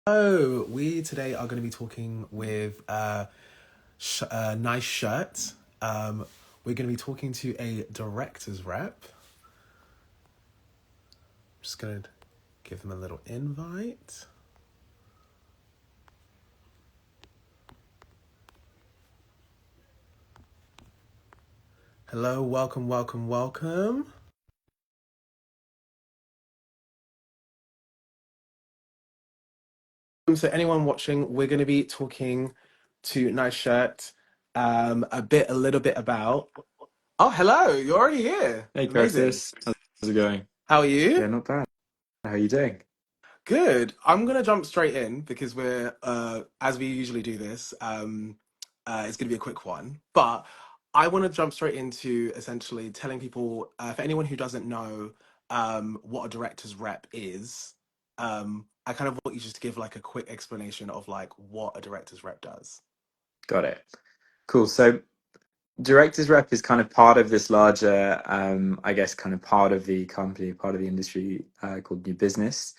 So we today are going to be talking with Nice Shirt. We're going to be talking to a director's rep. I'm just going to give them a little invite. Hello, welcome, welcome, welcome. So anyone watching, we're going to be talking to Nice Shirt a little bit about... Oh, hello, you're already here. Hey Amazing. Curtis, how's it going? How are you? Yeah, not bad. How are you doing? Good. I'm gonna jump straight in because we're as we usually do this. It's gonna be a quick one, but I want to jump straight into essentially telling people, for anyone who doesn't know what a director's rep is. I kind of want you just to give like a quick explanation of like what a director's rep does. Got it. Cool. So director's rep is kind of part of this larger, I guess, kind of part of the company, part of the industry called new business.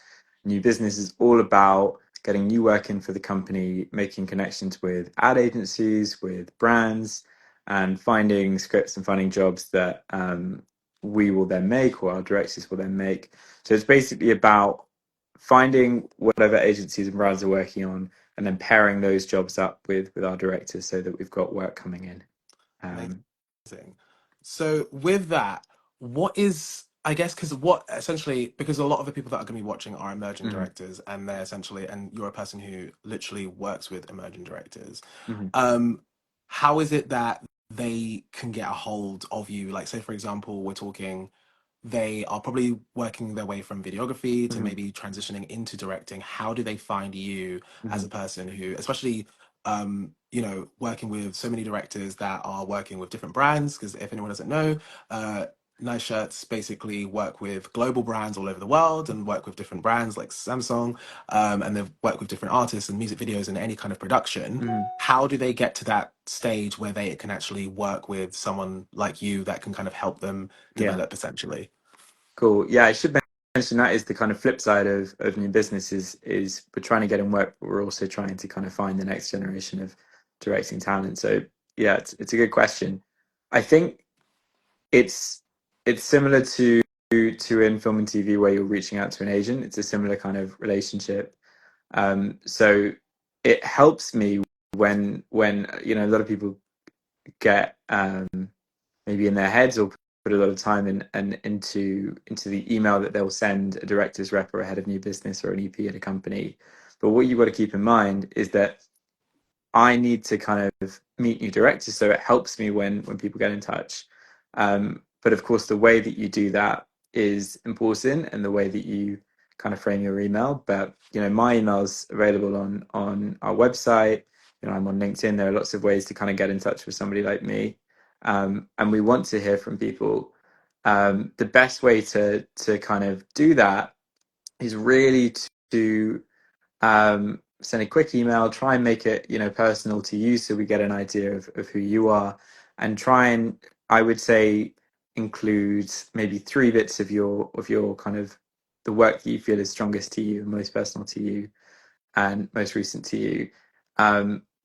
New business is all about getting new work in for the company, making connections with ad agencies, with brands, and finding scripts and finding jobs that we will then make or our directors will then make. So it's basically about finding whatever agencies and brands are working on and then pairing those jobs up with our directors so that we've got work coming in. Um, Amazing. So with that, what is, I guess, because what essentially, because a lot of the people that are going to be watching are emerging mhm, directors, and they're essentially, and you're a person who literally works with emerging directors. mhm, Um, how is it that they can get a hold of you? Like, say, for example, we're talking, they are probably working their way from videography to mhm, maybe transitioning into directing. How do they find you as a mhm. person who, especially, working with so many directors that are working with different brands? Because if anyone doesn't know, uh, Nice Shirts basically work with global brands all over the world and work with different brands like Samsung, and they've worked with different artists and music videos and any kind of production. Mhm. How do they get to that stage where they can actually work with someone like you that can kind of help them Yeah, develop essentially? cool. Yeah, I should mention that is the kind of flip side of new business is we're trying to get in work, but we're also trying to kind of find the next generation of directing talent. So yeah, it's a good question. I think it's it's similar to in film and TV where you're reaching out to an agent. It's a similar kind of relationship. So it helps me when a lot of people get maybe in their heads or put a lot of time in and into the email that they'll send a director's rep or a head of new business or an EP at a company. But what you've got to keep in mind is that I need to kind of meet new directors, so it helps me when people get in touch. But of course, the way that you do that is important, and the way that you kind of frame your email. But my email's available on our website. I'm on LinkedIn. There are lots of ways to kind of get in touch with somebody like me, and we want to hear from people. The best way to kind of do that is really to send a quick email, try and make it, personal to you so we get an idea of who you are, and try and, I would say, include maybe three bits of your kind of the work that you feel is strongest to you, most personal to you, and most recent to you.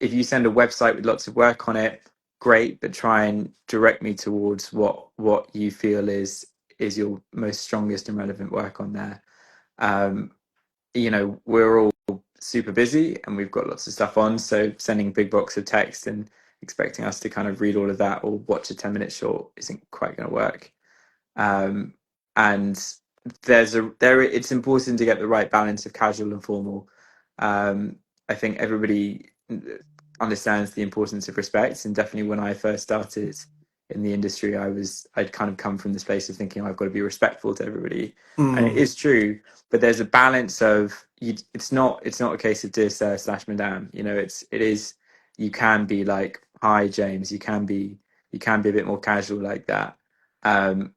If you send a website with lots of work on it, great, but try and direct me towards what you feel is your most strongest and relevant work on there. Um, we're all super busy and we've got lots of stuff on. So sending a big box of text and expecting us to kind of read all of that or watch a 10-minute short isn't quite going to work. Um, and it's important to get the right balance of casual and formal. I think everybody understands the importance of respect, and definitely when I first started in the industry, I'd kind of come from this place of thinking, I've got to be respectful to everybody, and it Mm, is true. But there's a balance of it's not a case of dear sir slash madam. It is you can be like, hi James. You can be a bit more casual like that. Um,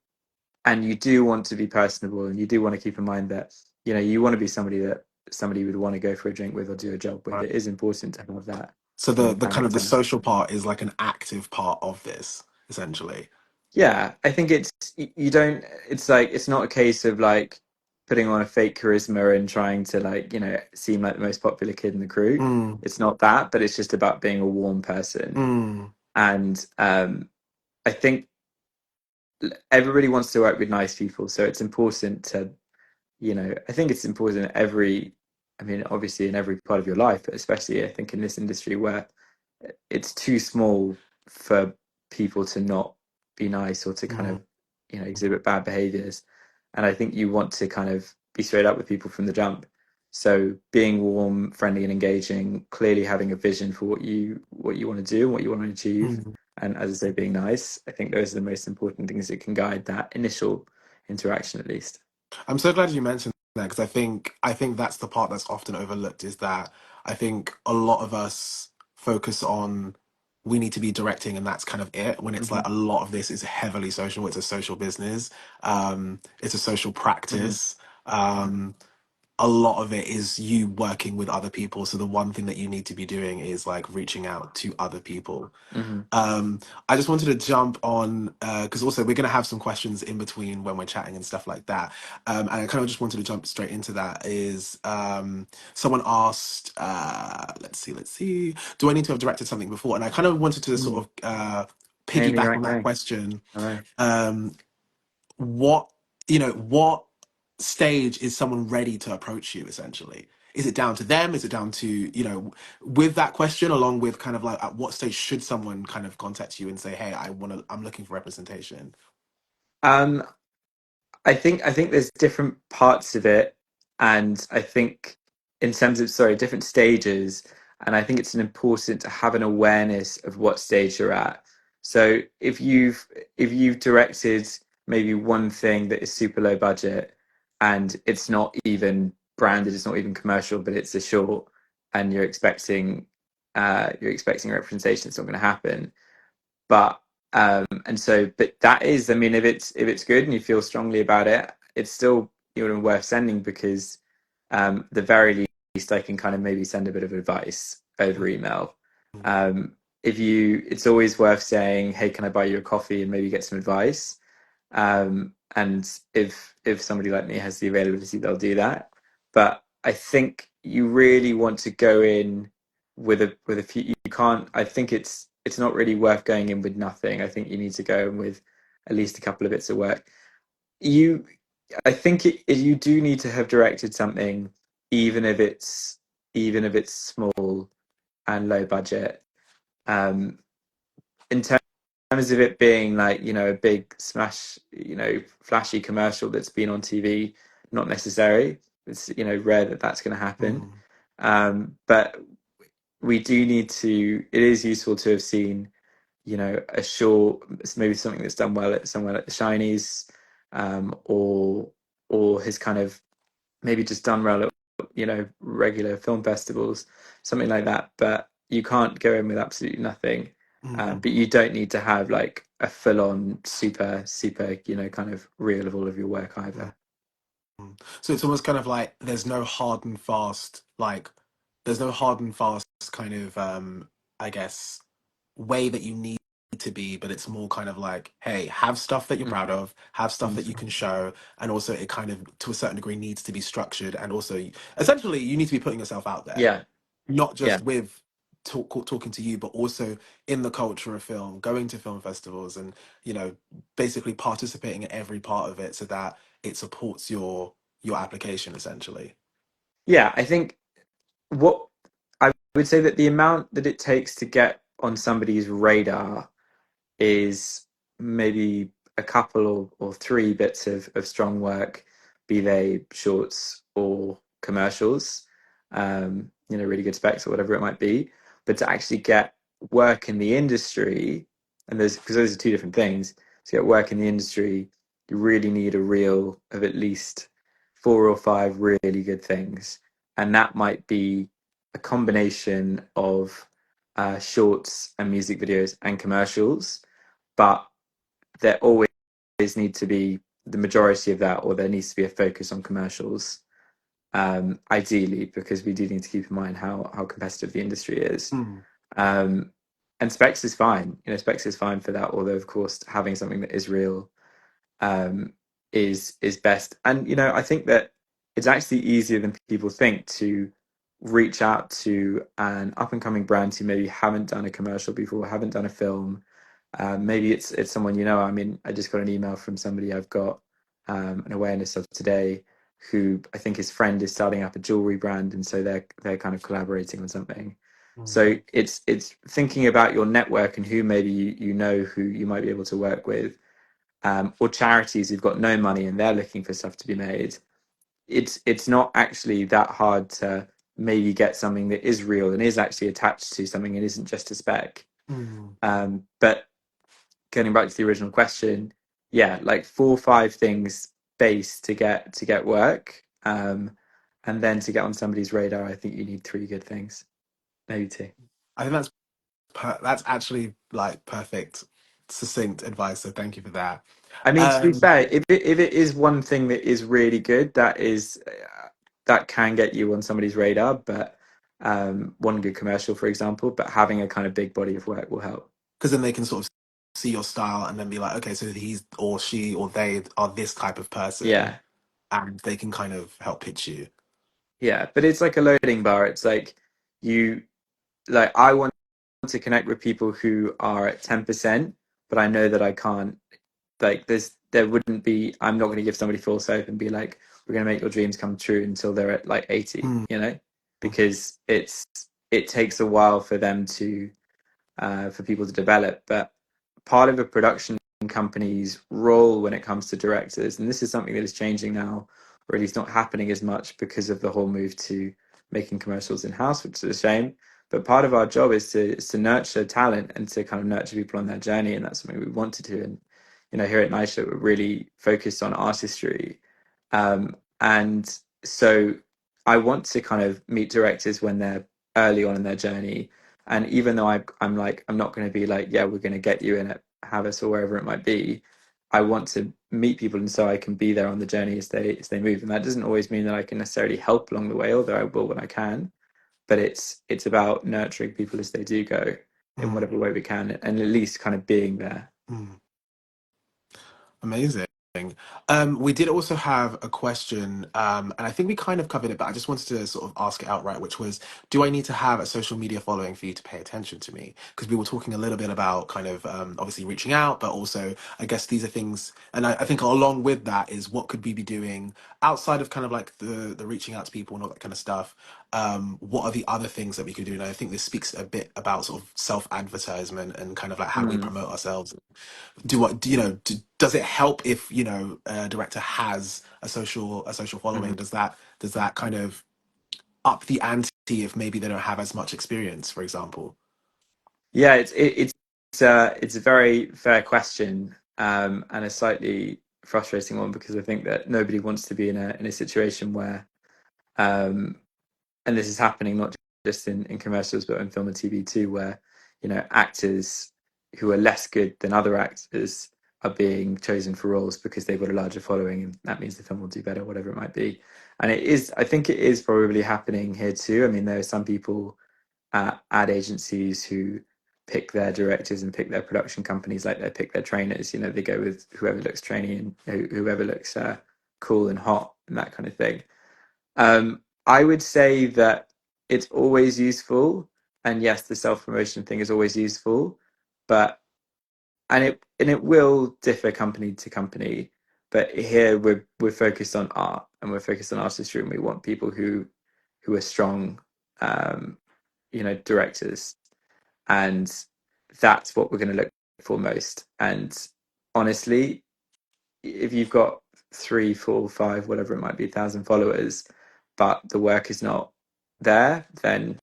and you do want to be personable, and you do want to keep in mind that you want to be somebody that somebody would want to go for a drink with or do a job with. right. It is important to have that So kind the of kind of the character. social part is like an active part of this, essentially. Yeah, I think it's you don't. It's like it's not a case of like putting on a fake charisma and trying to like, seem like the most popular kid in the crew. Mm, It's not that, but it's just about being a warm person. mm, And I think everybody wants to work with nice people, so it's important to, I think it's important in I mean, obviously in every part of your life, but especially I think in this industry where it's too small for people to not be nice or to kind mm, of, exhibit bad behaviors. And I think you want to kind of be straight up with people from the jump. So being warm, friendly, and engaging, clearly having a vision for what you want to do and what you want to achieve, mm. and as I say, being nice. I think those are the most important things that can guide that initial interaction, at least. I'm so glad you mentioned that because I think that's the part that's often overlooked is that I think a lot of us focus on we need to be directing and that's kind of it when it's like Hmm. a lot of this is heavily social. It's a social business. It's a social Hmm. practice. Um, a lot of it is you working with other people. So the one thing that you need to be doing is like reaching out to other people. Hmm. um, I just wanted to jump on because also we're going to have some questions in between when we're chatting and stuff like that. And I kind of just wanted to jump straight into that. Is someone asked, let's see, do I need to have directed something before? And I kind of wanted to sort Mm. of Amy, piggyback right on that now. question. All right. Um, what what stage is someone ready to approach you essentially? Is it down to them? Is it down to, with that question, along with kind of like at what stage should someone kind of contact you and say, hey, I'm looking for representation? Um, I think there's different parts of it, and I think in terms of, sorry, different stages, and I think it's important to have an awareness of what stage you're at. So if you've directed maybe one thing that is super low budget and it's not even branded, it's not even commercial, but it's a short, and you're expecting representation, it's not going to happen. But but that is, I mean, if it's good and you feel strongly about it, it's still, worth sending, because the very least I can kind of maybe send a bit of advice over email. um it's always worth saying, hey, can I buy you a coffee, and maybe get some advice. And if somebody like me has the availability, they'll do that. But I think you really want to go in with a few. You can't. I think it's not really worth going in with nothing. I think you need to go in with at least a couple of bits of work. You, I think you do need to have directed something, even if it's small and low budget. Um, in terms of it being like, a big smash, flashy commercial that's been on TV, not necessary. It's, rare that that's going to happen. Mm, But we do need to. It is useful to have seen, a short, maybe something that's done well at somewhere like the Shinies, or has kind of maybe just done well at, regular film festivals, something like that. But you can't go in with absolutely nothing. mm, But you don't need to have like a full-on super super, kind of reel of all of your work mm. either. So it's almost kind of like there's no hard and fast kind of I guess way that you need to be, but it's more kind of like, hey, have stuff that you're proud Mhm. of, have stuff that you Mhm. can show, and also it kind of to a certain degree needs to be structured, and also essentially you need to be putting yourself out there, Yeah, not yeah. just with talking to you, but also in the culture of film, going to film festivals, and basically participating in every part of it so that it supports your application essentially. Yeah, I think what I would say, that the amount that it takes to get on somebody's radar is maybe a couple or three bits of strong work, be they shorts or commercials, really good specs or whatever it might be. But to actually get work in the industry, and because those are two different things, to get work in the industry, you really need a reel of at least four or five really good things. And that might be a combination of shorts and music videos and commercials, but there always need to be the majority of that, or there needs to be a focus on commercials, ideally, because we do need to keep in mind how competitive the industry is. Mm, Um, and specs is fine, specs is fine for that. Although, of course, having something that is real, is best. And I think that it's actually easier than people think to reach out to an up and coming brand who maybe haven't done a commercial before, haven't done a film. Maybe it's someone you know. I mean, I just got an email from somebody I've got an awareness of today, who I think his friend is starting up a jewelry brand, and so they're kind of collaborating on something. So Mm. it's thinking about your network and who maybe you know who you might be able to work with, or charities who've got no money and they're looking for stuff to be made. It's not actually that hard to maybe get something that is real and is actually attached to something and isn't just a spec. Mm. But getting back to the original question, yeah, like 4 or 5 things base to get work, and then to get on somebody's radar, I think you need 3 good things, maybe 2. I think that's actually like perfect, succinct advice. So thank you for that. I mean, to be Um, fair, if it is one thing that is really good, that can get you on somebody's radar. But one good commercial, for example, but having a kind of big body of work will help. because then they can sort of see your style and then be like, okay, so he's or she or they are this type of person, Yeah, and they can kind of help pitch you. yeah. But it's like a loading bar. It's like you like I want to connect with people who are at 10%, but I know that I can't. Like there wouldn't be. I'm not going to give somebody false hope and be like, we're going to make your dreams come true until they're at like 80. Mm. Because it takes a while for them to for people to develop. But part of a production company's role when it comes to directors, and this is something that is changing now, or at least not happening as much because of the whole move to making commercials in house, which is a shame. But part of our job is to nurture talent and to kind of nurture people on their journey, and that's something we want to do. And here at Nisha, we're really focused on artistry, and so I want to kind of meet directors when they're early on in their journey. And even though I'm like, I'm not going to be like, yeah, we're going to get you in at Havas or wherever it might be. I want to meet people, and so I can be there on the journey as they move. And that doesn't always mean that I can necessarily help along the way, although I will when I can. But it's about nurturing people as they do go in Mm. whatever way we can, and at least kind of being there. Mm. Amazing. We did also have a question, and I think we kind of covered it, but I just wanted to sort of ask it outright, which was, do I need to have a social media following for you to pay attention to me? Because we were talking a little bit about kind of obviously reaching out, but also I guess these are things, and I think along with that is what could we be doing outside of kind of like the reaching out to people and all that kind of stuff. What are the other things that we could do? And I think this speaks a bit about sort of self-advertisement and kind of like how do we Mm. promote ourselves. Does it help if a director has a social following? Mhm. Does that kind of up the ante if maybe they don't have as much experience, for example? Yeah, it's a very fair question, and a slightly frustrating one because I think that nobody wants to be in a situation where um, and this is happening not just in commercials but in film and TV too, where actors who are less good than other actors are being chosen for roles because they've got a larger following, and that means the film will do better, whatever it might be. And I think it is probably happening here too. I mean, there are some people at ad agencies who pick their directors and pick their production companies like they pick their trainers. They go with whoever looks trainy and whoever looks cool and hot and that kind of thing. I would say that it's always useful, and yes, the self promotion thing is always useful, but and it will differ company to company. But here we're focused on art and we're focused on artistry, and we want people who are strong, um, directors, and that's what we're going to look for most. And honestly, if you've got 3, 4, 5, whatever it might be, 1,000 followers, but the work is not there, then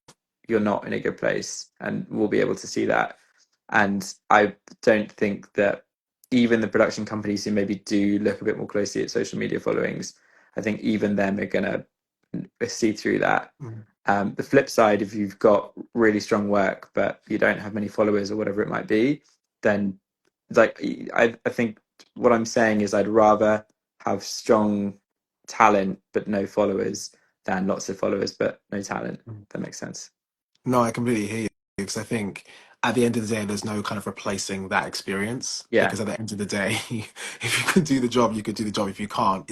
you're not in a good place, and we'll be able to see that. And I don't think that even the production companies who maybe do look a bit more closely at social media followings, I think even them are going to see through that. Mm. The flip side, if you've got really strong work but you don't have many followers or whatever it might be, then like I think what I'm saying is I'd rather have strong talent but no followers than lots of followers but no talent. Mm. That makes sense. No, I completely hear you because I think at the end of the day, there's no kind of replacing that experience Yeah, because at the end of the day, if you can do the job, you could do the job. If you can't,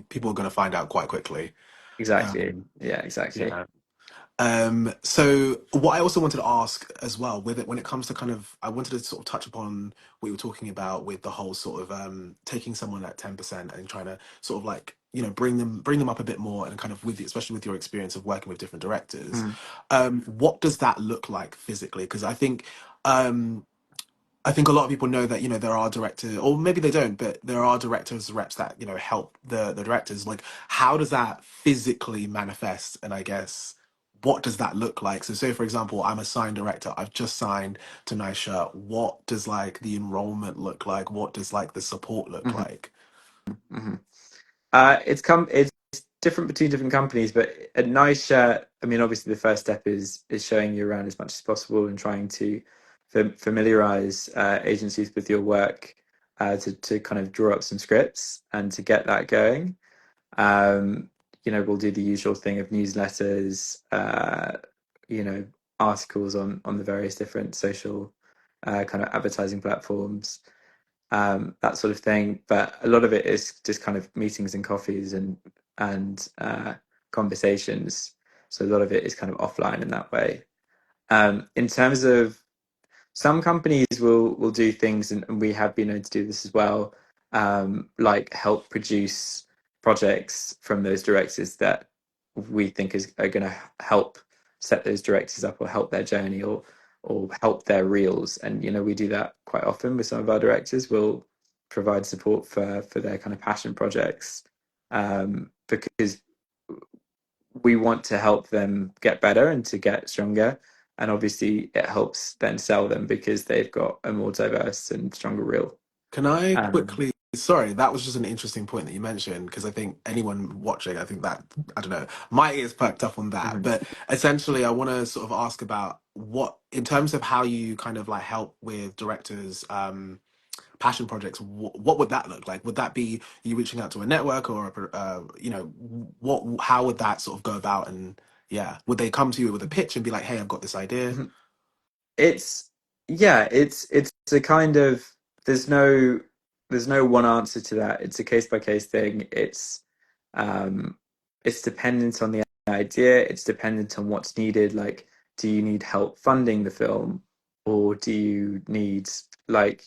people are gonna find out quite quickly. exactly. Um, Yeah, exactly. yeah. So what I also wanted to ask as well with it when it comes to kind of I wanted to sort of touch upon what you were talking about with the whole sort of taking someone at 10% and trying to sort of like bring them up a bit more and kind of with especially with your experience of working with different directors, Mm, what does that look like physically? Because um I think a lot of people know that there are directors, or maybe they don't, but there are directors, reps that help the directors. Like, how does that physically manifest? And I guess what does that look like? So, say for example, I'm a signed director. I've just signed to Nice Shirt. What does like the enrollment look like? What does like the support look mhm, like? mhm. It's different between different companies, but a nice shirt. I mean, obviously, the first step is showing you around as much as possible and trying to familiarize agencies with your work, to kind of draw up some scripts and to get that going. Um, we'll do the usual thing of newsletters, you know, articles on the various different social kind of advertising platforms, that sort of thing. But a lot of it is just kind of meetings and coffees and conversations. So a lot of it is kind of offline in that way. In terms of some companies will do things, and we have been able to do this as well, like help produce projects from those directors that we think are going to help set those directors up or help their journey or help their reels. And we do that quite often with some of our directors. We'll provide support for their kind of passion projects, because we want to help them get better and to get stronger. And obviously, it helps then sell them because they've got a more diverse and stronger reel. Can I Um, quickly? Sorry, that was just an interesting point that you mentioned because I think anyone watching, I think that I don't know, my ears perked up on that. mhm, But essentially, I want to sort of ask about what, in terms of how you kind of like help with directors' passion projects. What would that look like? Would that be you reaching out to a network or How would that sort of go about? And yeah, would they come to you with a pitch and be like, "Hey, I've got this idea"? mhm. It's yeah, it's a kind of there's no there's no one answer to that. It's a case by case thing. Um it's dependent on the idea, it's dependent on what's needed. Like, do you need help funding the film, or do you need, like,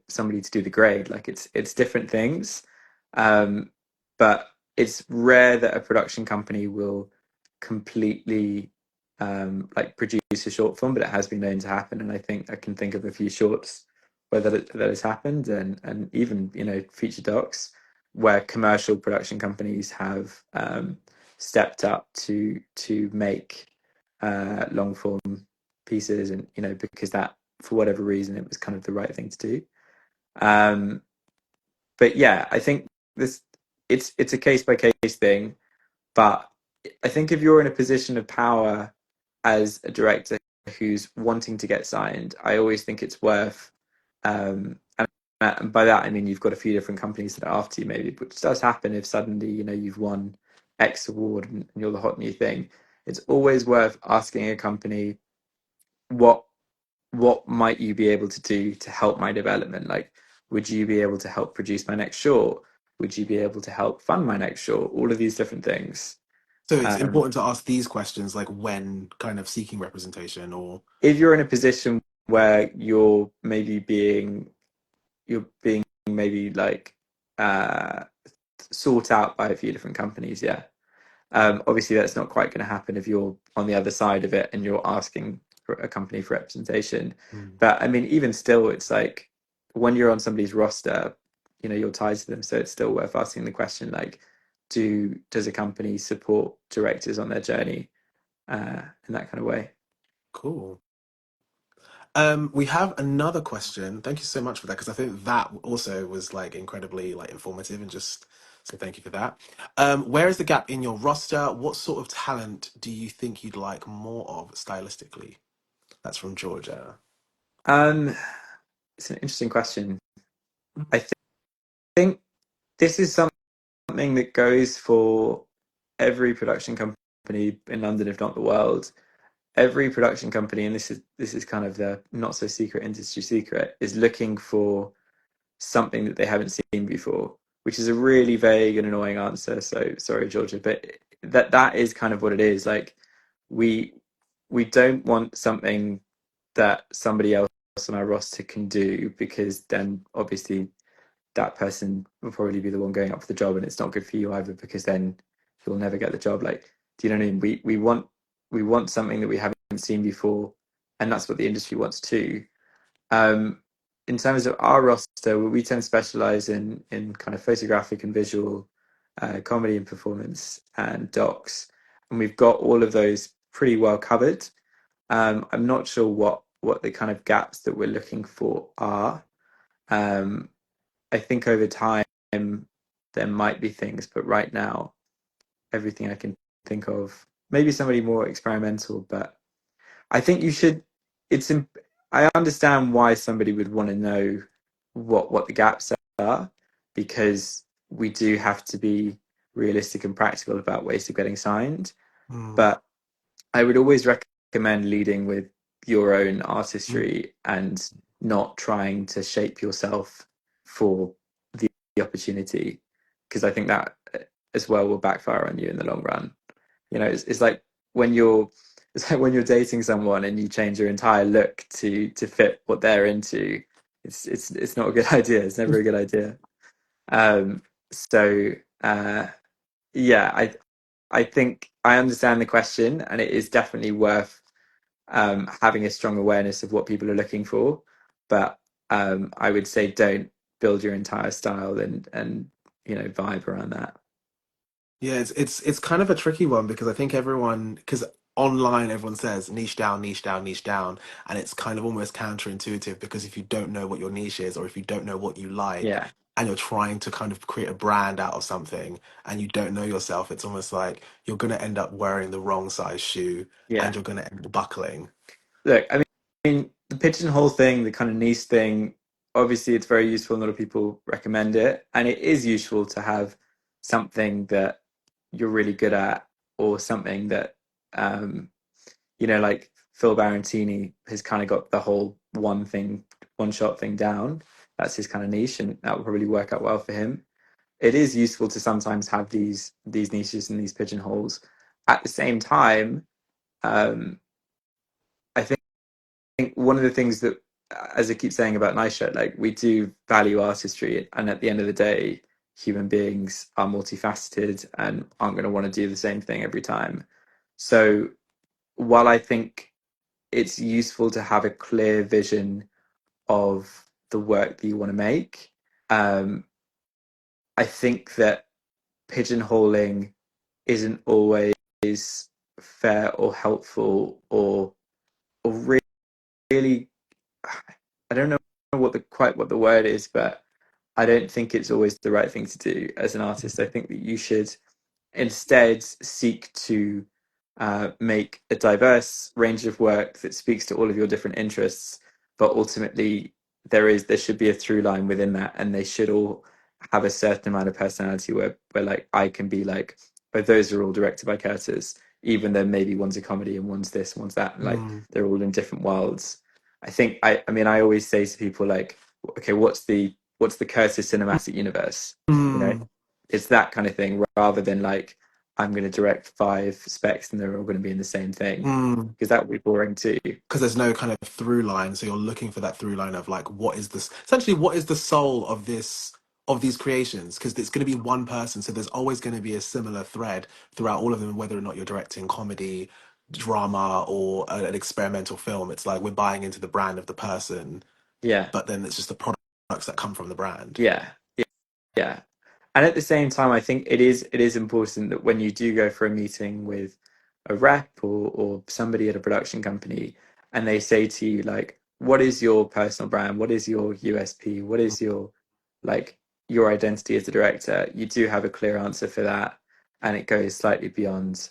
somebody to do the grade? Like, it's different things. Um but it's rare that a production company will completely like produce a short film, but it has been known to happen, and I think I can think of a few shorts where that has happened, and even feature docs where commercial production companies have stepped up to make long form pieces, and because that, for whatever reason, it was kind of the right thing to do. Um, but yeah, I think this it's a case by case thing. But I think if you're in a position of power as a director who's wanting to get signed, I always think it's worth, and by that I mean you've got a few different companies that are after you, maybe, which does happen if suddenly you've won X award and you're the hot new thing. It's always worth asking a company, what what might you be able to do to help my development? Like, would you be able to help produce my next short? Would you be able to help fund my next short? All of these different things. So it's Um, important to ask these questions, like when kind of seeking representation, or if you're in a position where you're being maybe like uh, sought out by a few different companies, yeah. Obviously, that's not quite going to happen if you're on the other side of it and you're asking for a company for representation. Mm. But I mean, even still, it's like when you're on somebody's roster, you're tied to them, so it's still worth asking the question, like, does a company support directors on their journey, in that kind of way? Cool. We have another question. Thank you so much for that because I think that also was like incredibly like informative and just so thank you for that. Where is the gap in your roster? What sort of talent do you think you'd like more of stylistically? That's from Georgia. Um, it's an interesting question. I think this is something that goes for every production company in London, if not the world. every production company, and this is kind of the not so secret industry secret, is looking for something that they haven't seen before, which is a really vague and annoying answer. So sorry, Georgia, but that is kind of what it is. Like we we don't want something that somebody else on our roster can do, because then obviously that person will probably be the one going up for the job, and it's not good for you either, because then you'll never get the job. Like, do you know what I mean? We want something that we haven't seen before, and that's what the industry wants too. Um, in terms of our roster, we tend to specialize in kind of photographic and visual, comedy and performance, and docs, and we've got all of those pretty well covered. I'm not sure what the kind of gaps that we're looking for are. Um, I think over time there might be things, but right now everything I can think of, maybe somebody more experimental, but I think you should. It's. I understand why somebody would want to know what the gaps are, because we do have to be realistic and practical about ways of getting signed. Mm, But I would always recommend leading with your own mm. artistry and not trying to shape yourself for the opportunity, because I think that as well will backfire on you in the long run. It's like when you're it's like when you're dating someone and you change your entire look to fit what they're into. It's not a good idea. It's never a good idea. Um, so yeah, I think I understand the question, and it is definitely worth having a strong awareness of what people are looking for. But I would say don't build your entire style and vibe around that. Yeah, it's kind of a tricky one because I think everyone, because online everyone says niche down, niche down, niche down, and it's kind of almost counterintuitive because if you don't know what your niche is or if you don't know what you like Yeah, and you're trying to kind of create a brand out of something and you don't know yourself, it's almost like you're going to end up wearing the wrong size shoe and yeah. you're going to end up buckling. Look, I mean, the pigeonhole thing, the kind of niche thing, obviously it's very useful and a lot of people recommend it. And it is useful to have something that you're really good at, or something that, um, like Phil Barantini has kind of got the whole one shot thing down. That's his kind of niche, and that will probably work out well for him. It is useful to sometimes have these niches and these pigeonholes. At the same time, um, I think one of the things that, as I keep saying about Nice Shirt, like we do value artistry, and at the end of the day, human beings are multifaceted and aren't going to want to do the same thing every time. So while I think it's useful to have a clear vision of the work that you want to make, um, I think that pigeonholing isn't always fair or helpful, or really, I don't know what the word is, but I don't think it's always the right thing to do as an artist. I think that you should instead seek to make a diverse range of work that speaks to all of your different interests, but ultimately there should be a through line within that, and they should all have a certain amount of personality where like I can be like, oh, those are all directed by Curtis, even though maybe one's a comedy and one's this, one's that, and like Mm, they're all in different worlds. I mean, I always say to people like, okay, what's the Curtis cinematic universe? You know, mm, it's that kind of thing, rather than like I'm going to direct 5 specs and they're all going to be in the same thing, mm. because that would be boring too. Because there's no kind of through line, so you're looking for that through line of like what is this essentially what is the soul of this of these creations, because it's going to be one person, so there's always going to be a similar thread throughout all of them, whether or not you're directing comedy, drama, or an experimental film. It's like we're buying into the brand of the person, Yeah, but then it's just the products that come from the brand. yeah, yeah, yeah. And at the same time, I think it is important that when you do go for a meeting with a rep or somebody at a production company, and they say to you like, what is your personal brand? What is your USP? What is like your identity as a director? You do have a clear answer for that, and it goes slightly beyond,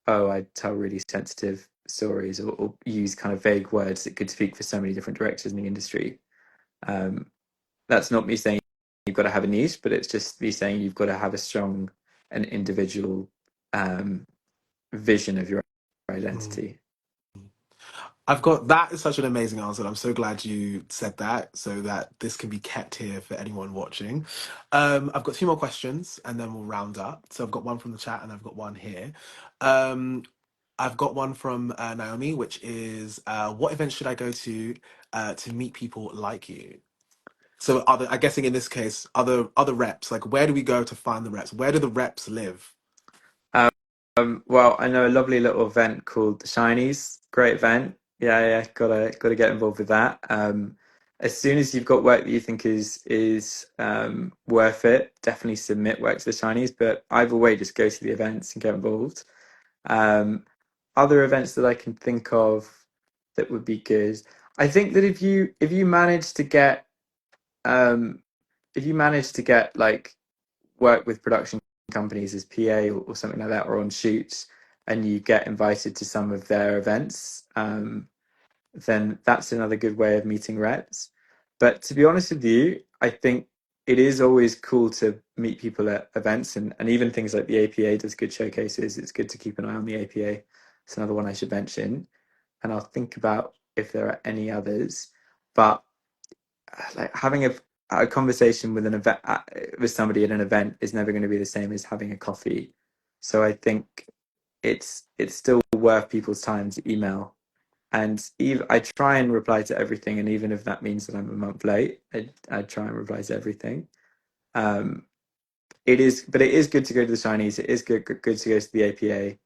oh, I tell really sensitive stories, or use kind of vague words that could speak for so many different directors in the industry. Um, that's not me saying you've got to have a niche, but it's just me saying you've got to have a strong and individual, um, vision of your Mm. identity. I've got that is such an amazing answer. I'm so glad you said that so that this can be kept here for anyone watching. I've got two more questions and then we'll round up. So I've got one from the chat and I've got one here. Um, I've got one from Naomi, which is what events should I go to meet people like you? So other, I'm guessing in this case, other reps, like where do we go to find the reps? Where do the reps live? Well, I know a lovely little event called the Shinies. Great event. Yeah, yeah, gotta get involved with that. As soon as you've got work that you think is worth it, definitely submit work to the Shinies. But either way, just go to the events and get involved. Um, Other events that I can think of that would be good. I think that if you manage to get um, if you manage to get like work with production companies as PA or something like that, or on shoots, and you get invited to some of their events, then that's another good way of meeting reps. But to be honest with you, I think it is always cool to meet people at events, and even things like the APA does good showcases. It's good to keep an eye on the APA. It's another one I should mention, and I'll think about if there are any others. But like having a conversation with an event with somebody at an event is never going to be the same as having a coffee. So I think it's still worth people's time to email. And even I try and reply to everything, and even if that means that I'm a month late, I try and reply to everything. Um, but it is good to go to the Chinese. It is good to go to the APA,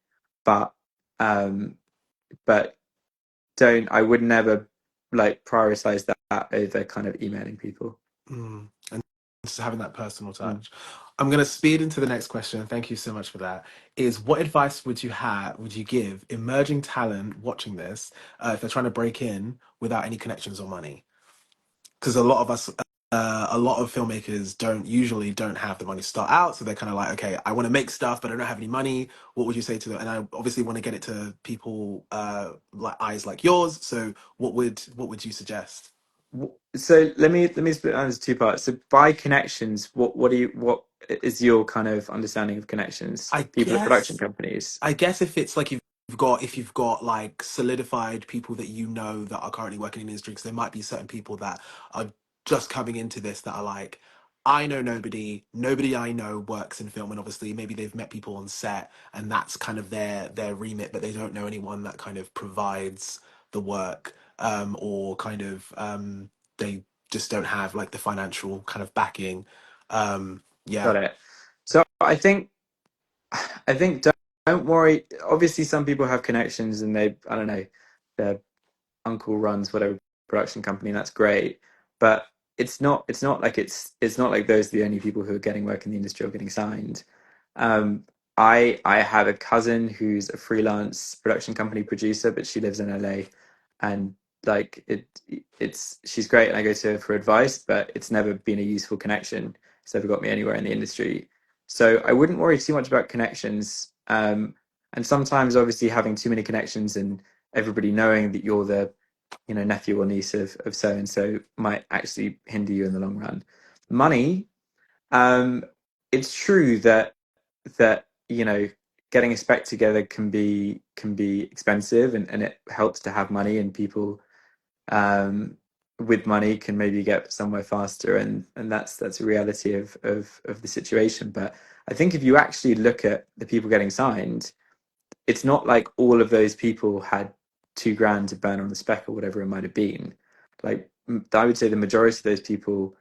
but um, but don't. I would never like prioritize that over kind of emailing people. And just having that personal Mm. touch. I'm going to speed into the next question. Thank you so much for that. Is what advice would you give emerging talent watching this if they're trying to break in without any connections or money? Because a lot of us, a lot of filmmakers don't have the money to start out, so they're kind of like, okay, I want to make stuff, but I don't have any money. What would you say to them? And I obviously want to get it to people like eyes like yours. So what would you suggest? So let me split that into two parts. So by connections, what is your kind of understanding of connections? I People at production guess companies. I guess if it's like if you've got like solidified people that you know that are currently working in the industry, because there might be certain people that are just coming into this that are like, I know nobody I know works in film, and obviously maybe they've met people on set, and that's kind of their remit, but they don't know anyone that kind of provides the work, or kind of they just don't have like the financial kind of backing. Yeah. Got it. So I think don't worry. Obviously, some people have connections, and I don't know, they're uncle runs whatever production company, and that's great. But it's not like those are the only people who are getting work in the industry or getting signed. Um, I have a cousin who's a freelance production company producer, but she lives in LA, and like it's she's great, and I go to her for advice, but it's never been a useful connection. It's never got me anywhere in the industry. So I wouldn't worry too much about connections. And sometimes, obviously, having too many connections and everybody knowing that you're the nephew or niece of so and so might actually hinder you in the long run. Money, um, it's true that getting a spec together can be expensive, and it helps to have money, and people um, with money can maybe get somewhere faster, and that's a reality of the situation. But I think if you actually look at the people getting signed, it's not like all of those people had 2 grand to burn on the spec or whatever it might have been. Like I would say the majority of those people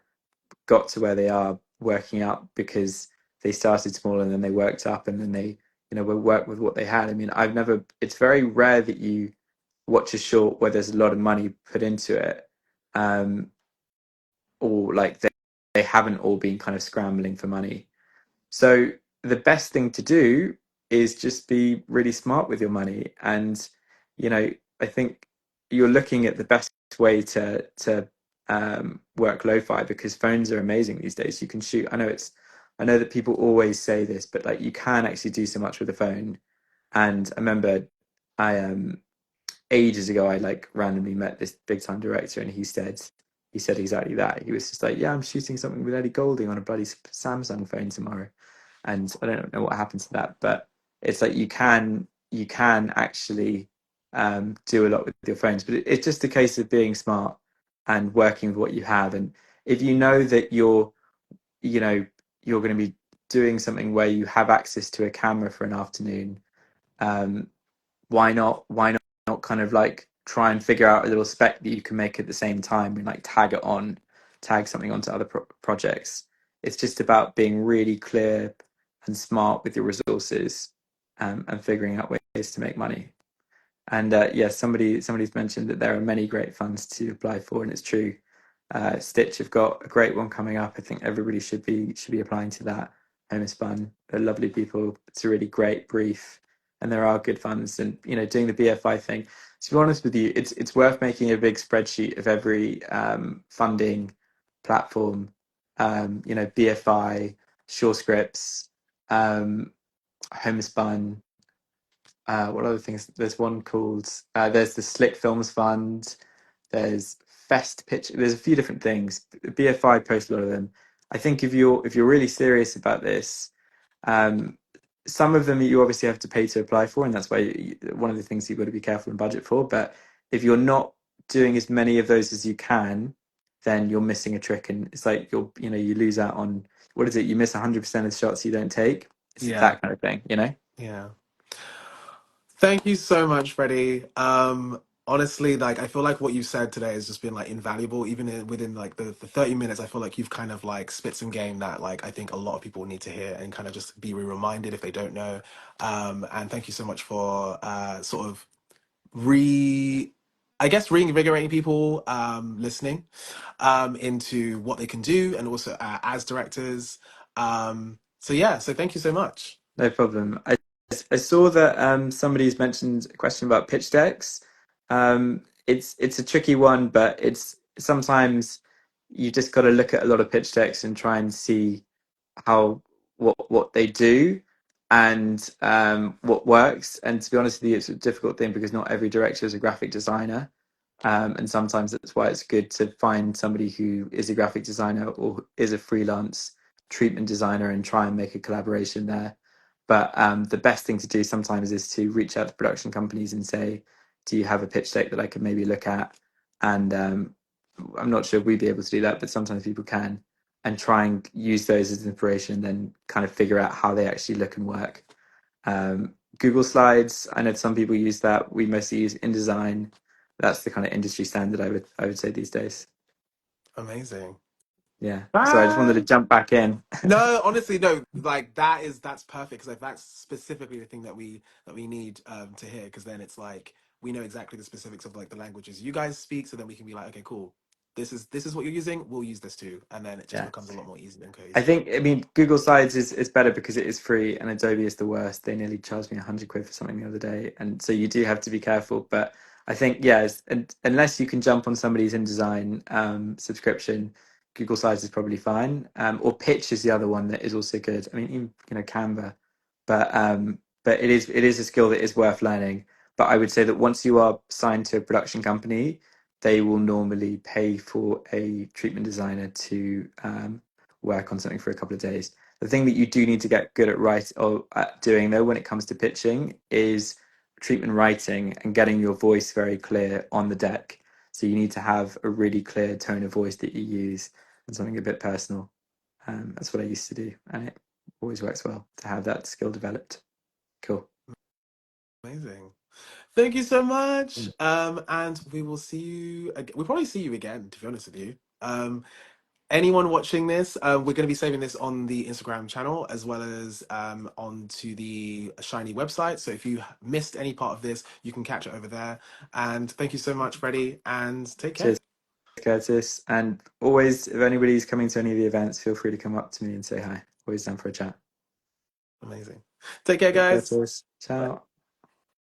got to where they are working out because they started small and then they worked up, and then they will work with what they had. I mean, it's very rare that you watch a short where there's a lot of money put into it, um, or like they haven't all been kind of scrambling for money. So the best thing to do is just be really smart with your money. And, I think you're looking at the best way to work lo-fi, because phones are amazing these days. You can shoot. I know that people always say this, but like you can actually do so much with a phone. And I remember I ages ago, I like randomly met this big time director, and he said exactly that. He was just like, "Yeah, I'm shooting something with Eddie Golding on a bloody Samsung phone tomorrow," and I don't know what happened to that, but it's like you can actually do a lot with your phones. But it's just a case of being smart and working with what you have. And if you know that you know, you're going to be doing something where you have access to a camera for an afternoon, um, why not kind of like try and figure out a little spec that you can make at the same time and like tag something onto other projects. It's just about being really clear and smart with your resources, and figuring out ways to make money. And yes, somebody's mentioned that there are many great funds to apply for, and it's true. Stitch have got a great one coming up. I think everybody should be applying to that. Home is fun. They're lovely people. It's a really great brief, and there are good funds. And doing the BFI thing. To be honest with you, it's worth making a big spreadsheet of every funding platform. BFI, SureScripts, Home is fun. What other things? There's one called there's the Slick Films Fund. There's Fest Pitch. There's a few different things. BFI posts a lot of them. I think if you're really serious about this, um, some of them you obviously have to pay to apply for, and that's why one of the things you've got to be careful and budget for. But if you're not doing as many of those as you can, then you're missing a trick, and it's like you lose out on what is it? You miss 100% of the shots you don't take. It's Yeah, that kind of thing. yeah. Thank you so much, Freddie. Honestly, like I feel like what you said today has just been like invaluable. Even within like the 30 minutes, I feel like you've kind of like spit some game that like I think a lot of people need to hear and kind of just be reminded if they don't know. And thank you so much for sort of re I guess reinvigorating people listening into what they can do and also as directors. So yeah, so thank you so much. No problem. I saw that somebody's mentioned a question about pitch decks. It's a tricky one, but it's sometimes you just got to look at a lot of pitch decks and try and see how what they do and what works. And to be honest with you, it's a difficult thing because not every director is a graphic designer. And sometimes that's why it's good to find somebody who is a graphic designer or is a freelance treatment designer and try and make a collaboration there. But the best thing to do sometimes is to reach out to production companies and say, "Do you have a pitch deck that I could maybe look at?" And I'm not sure we'd be able to do that, but sometimes people can, and try and use those as inspiration, and then kind of figure out how they actually look and work. Google Slides, I know some people use that. We mostly use InDesign. That's the kind of industry standard I would say these days. Amazing. Yeah. So I just wanted to Bye. jump back in. No, honestly, no. Like that's perfect because like that's specifically the thing that we need to hear because then it's like we know exactly the specifics of like the languages you guys speak, so then we can be like, okay, cool. This is what you're using. We'll use this too, and then it just Yeah. becomes a lot more easy and I cohesive. think, I mean, Google Slides is better because it is free, and Adobe is the worst. They nearly charged me 100 quid for something the other day. And so you do have to be careful. But I think, yes, and unless you can jump on somebody's InDesign subscription, Google Slides is probably fine. Or Pitch is the other one that is also good. I mean, even, Canva. But it is a skill that is worth learning. But I would say that once you are signed to a production company, they will normally pay for a treatment designer to work on something for a couple of days. The thing that you do need to get good at doing though when it comes to pitching is treatment writing and getting your voice very clear on the deck. So you need to have a really clear tone of voice that you use and something a bit personal. That's what I used to do, and it always works well to have that skill developed. Cool. Amazing. Thank you so much. Mm. And we will see you. We'll probably see you again. To be honest with you. Anyone watching this, we're going to be saving this on the Instagram channel as well as onto the Shiny website. So if you missed any part of this, you can catch it over there. And thank you so much, Freddie, and take care. Cheers, Curtis. And always, if anybody's coming to any of the events, feel free to come up to me and say hi. Always down for a chat. Amazing. Take care, Cheers, guys. Curtis. Bye. Ciao.